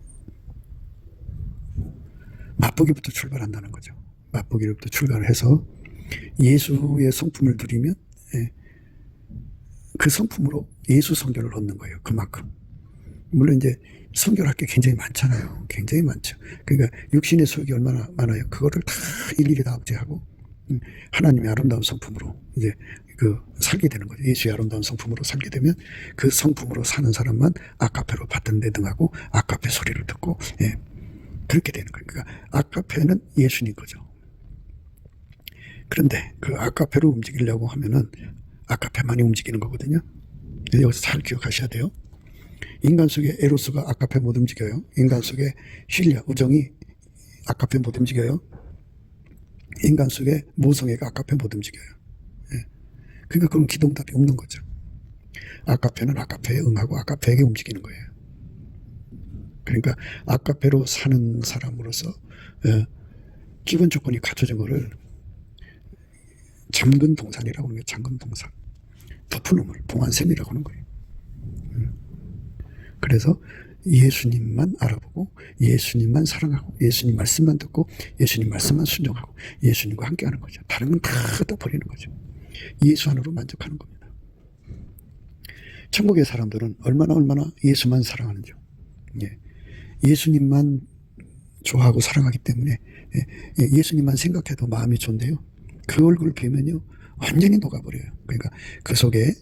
맛보기부터 출발한다는 거죠. 맛보기부터 출발해서 예수의 성품을 누리면 그 성품으로 예수 성결을 얻는 거예요. 그만큼. 물론 이제 성결할 게 굉장히 많잖아요. 굉장히 많죠. 그러니까 육신의 소욕이 얼마나 많아요. 그거를 다 일일이 다 억제하고 하나님의 아름다운 성품으로 이제 그 살게 되는 거죠. 예수의 아름다운 성품으로 살게 되면 그 성품으로 사는 사람만 아카페로 받든 데 등하고 아카페 소리를 듣고 그렇게 되는 거예요. 그러니까 아카페는 예수님 거죠. 그런데 그 아카페로 움직이려고 하면은 아카페만이 움직이는 거거든요. 여기서 잘 기억하셔야 돼요. 인간 속에 에로스가 아카페 못 움직여요. 인간 속에 필리아, 우정이 아카페 못 움직여요. 인간 속에 모성애가 아카페 못 움직여요. 그러니까 그건 기동답이 없는 거죠. 아카페는 아카페에 응하고 아카페에게 움직이는 거예요. 그러니까 아카페로 사는 사람으로서 기본 조건이 갖춰진 거를 잠근 동산이라고 하는 거예요. 잠근 동산. 덮은 우물, 봉안샘이라고 하는 거예요. 그래서 예수님만 알아보고 예수님만 사랑하고 예수님 말씀만 듣고 예수님 말씀만 순종하고 예수님과 함께하는 거죠. 다른 건 다 덮어버리는 거죠. 예수 안으로 만족하는 겁니다. 천국의 사람들은 얼마나 예수만 사랑하는지요. 예수님만 좋아하고 사랑하기 때문에 예수님만 생각해도 마음이 좋은데요. 그 얼굴 뵈면요 완전히 녹아버려요. 그러니까 그 속에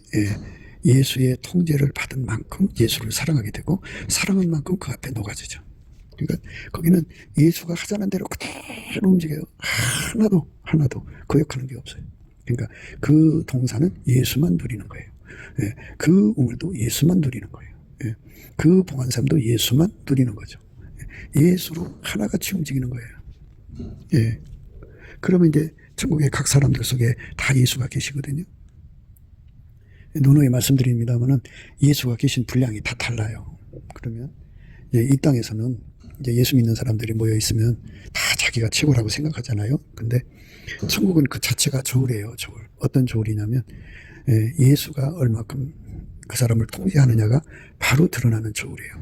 예수의 통제를 받은 만큼 예수를 사랑하게 되고 사랑한 만큼 그 앞에 녹아지죠. 그러니까 거기는 예수가 하자는 대로 그대로 움직여요. 하나도 거역하는 게 없어요. 그러니까 그 동산은 예수만 누리는 거예요. 그 우물도 예수만 누리는 거예요. 그 봉안샘도 예수만 누리는 거죠. 예수로 하나같이 움직이는 거예요. 그러면 이제 천국의 각 사람들 속에 다 예수가 계시거든요. 누누이 말씀드립니다만은 예수가 계신 분량이 다 달라요. 그러면 이 땅에서는 이제 예수 믿는 사람들이 모여 있으면 다 자기가 최고라고 생각하잖아요. 근데 천국은 그 자체가 저울이에요. 저울. 어떤 저울이냐면 예수가 얼마큼 그 사람을 통제하느냐가 바로 드러나는 저울이에요.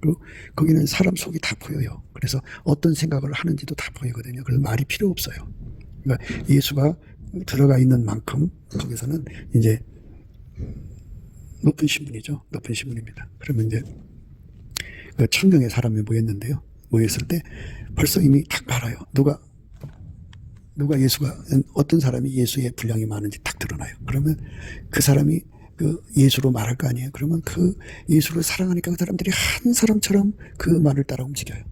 그리고 거기는 사람 속이 다 보여요. 그래서 어떤 생각을 하는지도 다 보이거든요. 그래서 말이 필요 없어요. 그러니까 예수가 들어가 있는 만큼 거기서는 이제 높은 신분이죠. 높은 신분입니다. 그러면 이제 그 천명의 사람이 모였는데요. 모였을 때 벌써 이미 딱 알아요. 누가 예수가 어떤 사람이 예수의 분량이 많은지 딱 드러나요. 그러면 그 사람이 그 예수로 말할 거 아니에요. 그러면 그 예수를 사랑하니까 그 사람들이 한 사람처럼 그 말을 따라 움직여요.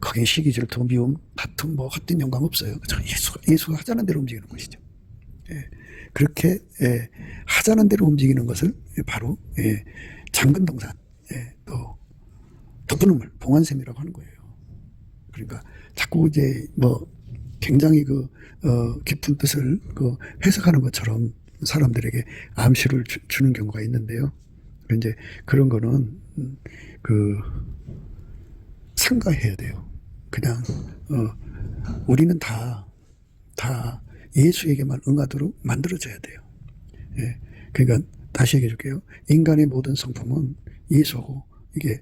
거기에 시기, 질투, 미움, 다툼, 뭐 헛된 영감 없어요. 예수가 하자는 대로 움직이는 것이죠. 그렇게 하자는 대로 움직이는 것을 바로 잠근 동산, 또 덮은 우물, 봉안샘이라고 하는 거예요. 그러니까 자꾸 이제 뭐 굉장히 깊은 뜻을 해석하는 것처럼 사람들에게 암시를 주는 경우가 있는데요. 이제 그런 거는 삼가해야 돼요. 그냥 우리는 다 예수에게만 응하도록 만들어져야 돼요. 그러니까 다시 얘기해 줄게요. 인간의 모든 성품은 예수하고 이게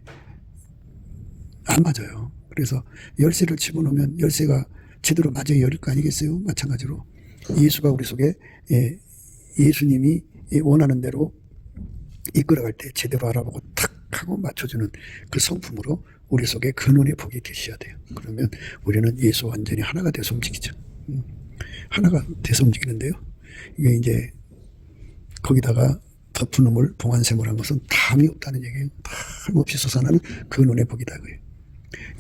안 맞아요. 그래서 열쇠를 집어넣으면 열쇠가 제대로 맞아 열릴 거 아니겠어요? 마찬가지로 예수가 우리 속에 예수님이 원하는 대로 이끌어갈 때 제대로 알아보고 탁 하고 맞춰주는 그 성품으로 우리 속에 근원의 복이 계셔야 돼요. 그러면 우리는 예수 완전히 하나가 돼서 움직이죠. 하나가 돼서 움직이는데요. 이게 이제 거기다가 덮은 우물, 봉안샘을 한 것은 담이 없다는 얘기예요. 담없이 솟아나는 근원의 복이다. 그래요.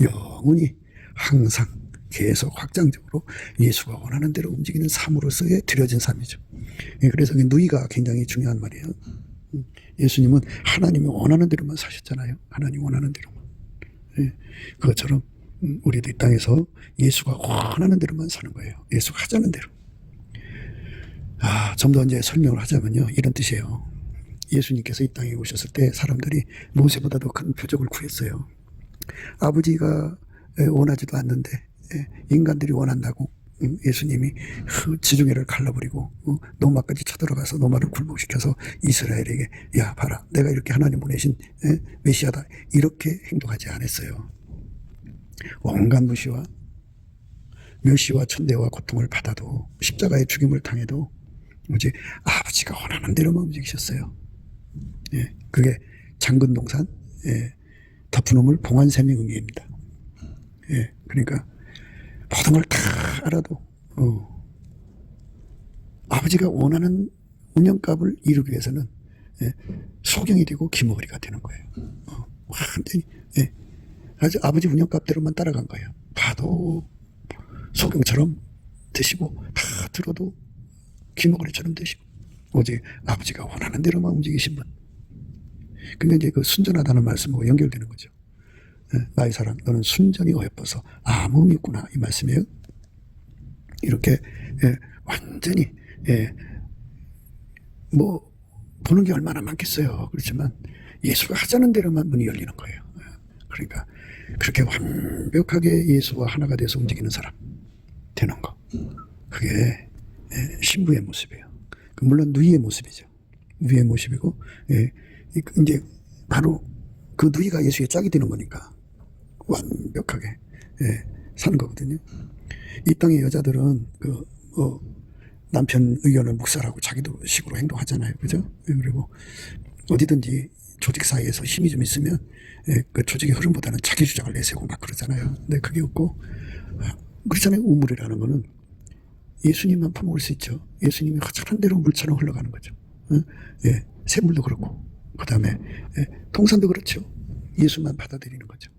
영원히 항상 계속 확장적으로 예수가 원하는 대로 움직이는 삶으로서의 드려진 삶이죠. 그래서 누이가 굉장히 중요한 말이에요. 예수님은 하나님이 원하는 대로만 사셨잖아요. 하나님 원하는 대로만. 그것처럼 우리도 이 땅에서 예수가 원하는 대로만 사는 거예요. 예수가 하자는 대로. 좀 더 이제 설명을 하자면요. 이런 뜻이에요. 예수님께서 이 땅에 오셨을 때 사람들이 모세보다 더 큰 표적을 구했어요. 아버지가 원하지도 않는데 인간들이 원한다고 예수님이 지중해를 갈라버리고 노마까지 쳐들어가서 노마를 굴복시켜서 이스라엘에게 야 봐라 내가 이렇게 하나님 보내신 메시아다 이렇게 행동하지 않았어요. 온갖 무시와 멸시와 천대와 고통을 받아도 십자가의 죽임을 당해도 오직 아버지가 원하는 대로만 움직이셨어요. 예, 그게 장근동산 덮어놓음을 봉안샘의 의미입니다. 예, 그러니까 모든 걸 다 알아도 아버지가 원하는 운영값을 이루기 위해서는 소경이 되고 기머거리가 되는 거예요. 완전히 아주 아버지 운영값대로만 따라간 거예요. 봐도 소경처럼 되시고 다 들어도 기머거리처럼 되시고 오직 아버지가 원하는 대로만 움직이신 분. 근데 이제 그 순전하다는 말씀하고 연결되는 거죠. 나의 사랑 너는 순전히 어여뻐서 아무 의미 없구나 이 말씀이에요. 이렇게 완전히 뭐 보는 게 얼마나 많겠어요. 그렇지만 예수가 하자는 대로만 문이 열리는 거예요. 그러니까 그렇게 완벽하게 예수와 하나가 돼서 움직이는 사람 되는 거. 그게 신부의 모습이에요. 물론 누이의 모습이죠. 누이의 모습이고 이제 바로 그 누이가 예수의 짝이 되는 거니까 완벽하게 사는 거거든요. 이 땅의 여자들은 남편 의견을 묵살하고 자기도 식으로 행동하잖아요. 그죠? 그리고 어디든지 조직 사이에서 힘이 좀 있으면 그 조직의 흐름보다는 자기 주장을 내세우고 막 그러잖아요. 근데 그게 없고 그렇잖아요. 우물이라는 거는 예수님만 퍼먹을 수 있죠. 예수님이 허전한 대로 물처럼 흘러가는 거죠. 샘물도 그렇고 그 다음에 동산도 그렇죠. 예수만 받아들이는 거죠.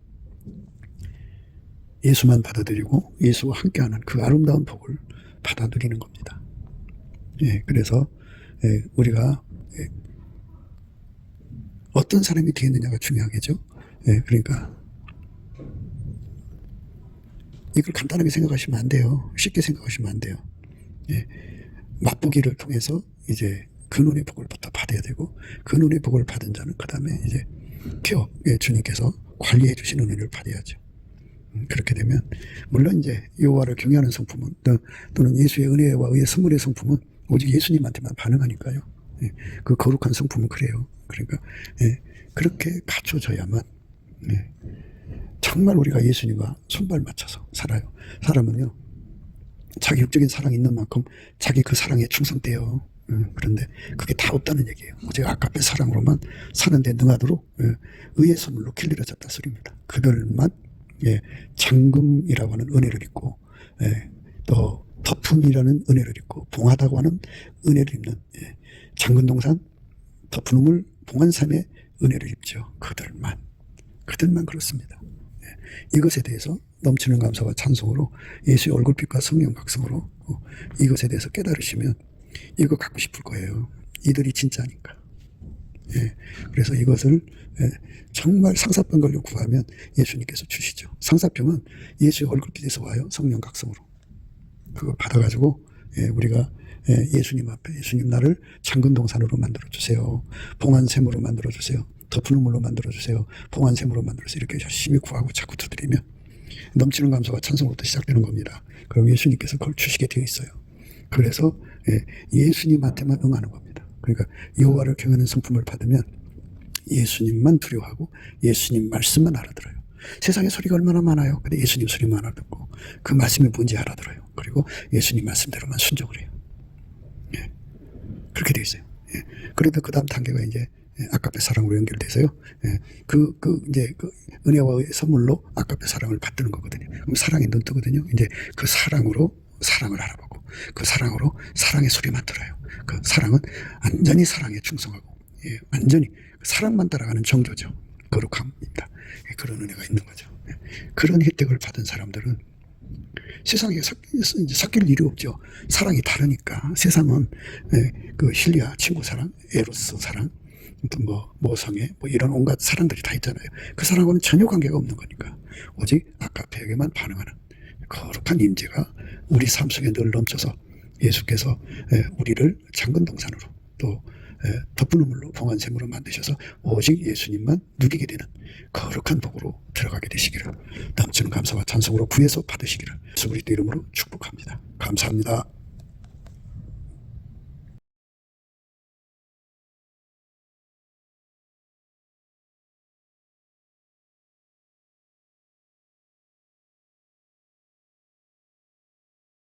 예수만 받아들이고 예수와 함께하는 그 아름다운 복을 받아들이는 겁니다. 그래서 우리가 어떤 사람이 되겠느냐가 중요하겠죠. 그러니까 이걸 간단하게 생각하시면 안 돼요. 쉽게 생각하시면 안 돼요. 맛보기를 통해서 이제 근원의 복을부터 받아야 되고 근원의 복을 받은 자는 그 다음에 이제 주님께서 관리해 주시는 은혜를 받아야죠. 그렇게 되면 물론 이제 여호와를 경외하는 성품은 또는 예수의 은혜와 의의 선물의 성품은 오직 예수님한테만 반응하니까요. 그 거룩한 성품은 그래요. 그러니까 그렇게 갖춰져야만 정말 우리가 예수님과 손발 맞춰서 살아요. 사람은요 자기 육적인 사랑이 있는 만큼 자기 그 사랑에 충성돼요. 그런데 그게 다 없다는 얘기예요. 제가 아까의 사랑으로만 사는데 능하도록 의의 선물로 길들여졌다 소리입니다. 그들만 장금이라고 하는 은혜를 입고 또 덮음이라는 은혜를 입고 봉하다고 하는 은혜를 입는 장근동산 덮음을 봉한삼의 은혜를 입죠. 그들만 그렇습니다. 이것에 대해서 넘치는 감사와 찬송으로 예수의 얼굴빛과 성령 각성으로 이것에 대해서 깨달으시면 이거 갖고 싶을 거예요. 이들이 진짜니까. 그래서 이것을 정말 상사병 걸려 구하면 예수님께서 주시죠. 상사병은 예수의 얼굴빛에서 와요. 성령 각성으로. 그걸 받아가지고 우리가 예수님 앞에 예수님 나를 장근동산으로 만들어주세요. 봉한샘으로 만들어주세요. 덮은 우물로 만들어주세요. 봉한샘으로 만들어주세요. 이렇게 열심히 구하고 자꾸 두드리면 넘치는 감사와 찬송으로부터 시작되는 겁니다. 그럼 예수님께서 그걸 주시게 되어 있어요. 그래서 예수님한테만 응하는 겁니다. 그러니까 여호와를 경외하는 성품을 받으면 예수님만 두려워하고 예수님 말씀만 알아들어요. 세상에 소리가 얼마나 많아요. 근데 예수님 소리만 알아듣고 그 말씀이 뭔지 알아들어요. 그리고 예수님 말씀대로만 순종을 해요. 그렇게 되어 있어요. 그래도 그 다음 단계가 이제 아까의 사랑으로 연결돼서요. 이제 그 은혜와 선물로 아까의 사랑을 받드는 거거든요. 그럼 사랑이 눈 뜨거든요. 이제 그 사랑으로 사랑을 알아보고 그 사랑으로 사랑의 소리만 들어요. 그 사랑은 완전히 사랑에 충성하고 완전히 사랑만 따라가는 정조죠. 거룩함입니다. 그런 은혜가 있는 거죠. 그런 혜택을 받은 사람들은 세상에 섞일 일이 없죠. 사랑이 다르니까. 세상은 그 힐리아 친구 사랑, 에로스 사랑, 또 모성애 이런 온갖 사랑들이 다 있잖아요. 그 사랑과는 전혀 관계가 없는 거니까 오직 아가페에게만 반응하는 거룩한 임재가 우리 삶 속에 늘 넘쳐서 예수께서 우리를 장근동산으로 또 덮은 우물로 봉한샘으로 만드셔서 오직 예수님만 누리게 되는 거룩한 복으로 들어가게 되시기를 넘치는 감사와 찬송으로 구해서 받으시기를 예수 그리스도 이름으로 축복합니다. 감사합니다.